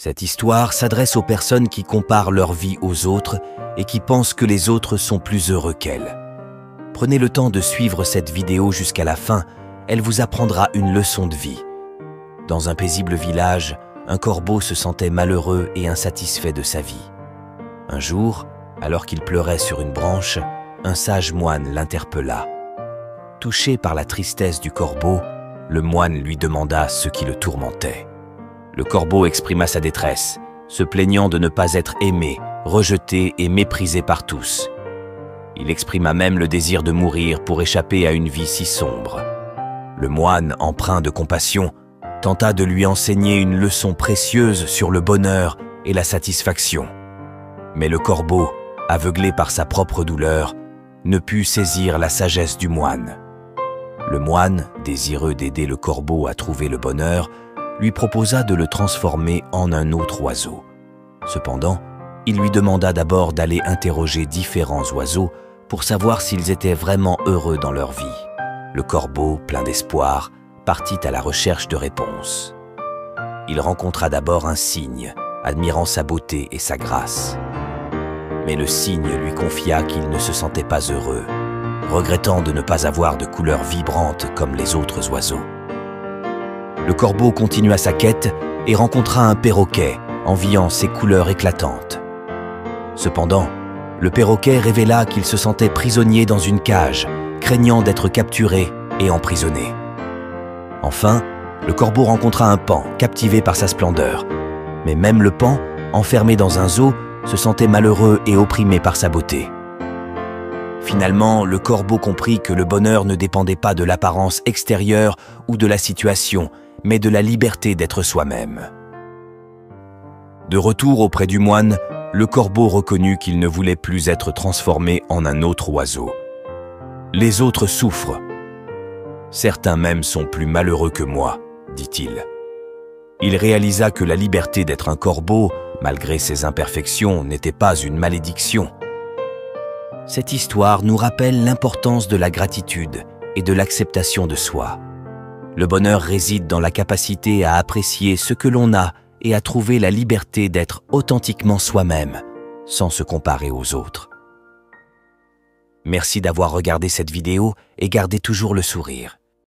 Cette histoire s'adresse aux personnes qui comparent leur vie aux autres et qui pensent que les autres sont plus heureux qu'elles. Prenez le temps de suivre cette vidéo jusqu'à la fin, elle vous apprendra une leçon de vie. Dans un paisible village, un corbeau se sentait malheureux et insatisfait de sa vie. Un jour, alors qu'il pleurait sur une branche, un sage moine l'interpella. Touché par la tristesse du corbeau, le moine lui demanda ce qui le tourmentait. Le corbeau exprima sa détresse, se plaignant de ne pas être aimé, rejeté et méprisé par tous. Il exprima même le désir de mourir pour échapper à une vie si sombre. Le moine, empreint de compassion, tenta de lui enseigner une leçon précieuse sur le bonheur et la satisfaction. Mais le corbeau, aveuglé par sa propre douleur, ne put saisir la sagesse du moine. Le moine, désireux d'aider le corbeau à trouver le bonheur, lui proposa de le transformer en un autre oiseau. Cependant, il lui demanda d'abord d'aller interroger différents oiseaux pour savoir s'ils étaient vraiment heureux dans leur vie. Le corbeau, plein d'espoir, partit à la recherche de réponses. Il rencontra d'abord un cygne, admirant sa beauté et sa grâce. Mais le cygne lui confia qu'il ne se sentait pas heureux, regrettant de ne pas avoir de couleurs vibrantes comme les autres oiseaux. Le corbeau continua sa quête et rencontra un perroquet, enviant ses couleurs éclatantes. Cependant, le perroquet révéla qu'il se sentait prisonnier dans une cage, craignant d'être capturé et emprisonné. Enfin, le corbeau rencontra un paon, captivé par sa splendeur. Mais même le paon, enfermé dans un zoo, se sentait malheureux et opprimé par sa beauté. Finalement, le corbeau comprit que le bonheur ne dépendait pas de l'apparence extérieure ou de la situation, mais de la liberté d'être soi-même. De retour auprès du moine, le corbeau reconnut qu'il ne voulait plus être transformé en un autre oiseau. Les autres souffrent. Certains même sont plus malheureux que moi, dit-il. Il réalisa que la liberté d'être un corbeau, malgré ses imperfections, n'était pas une malédiction. Cette histoire nous rappelle l'importance de la gratitude et de l'acceptation de soi. Le bonheur réside dans la capacité à apprécier ce que l'on a et à trouver la liberté d'être authentiquement soi-même, sans se comparer aux autres. Merci d'avoir regardé cette vidéo et gardez toujours le sourire.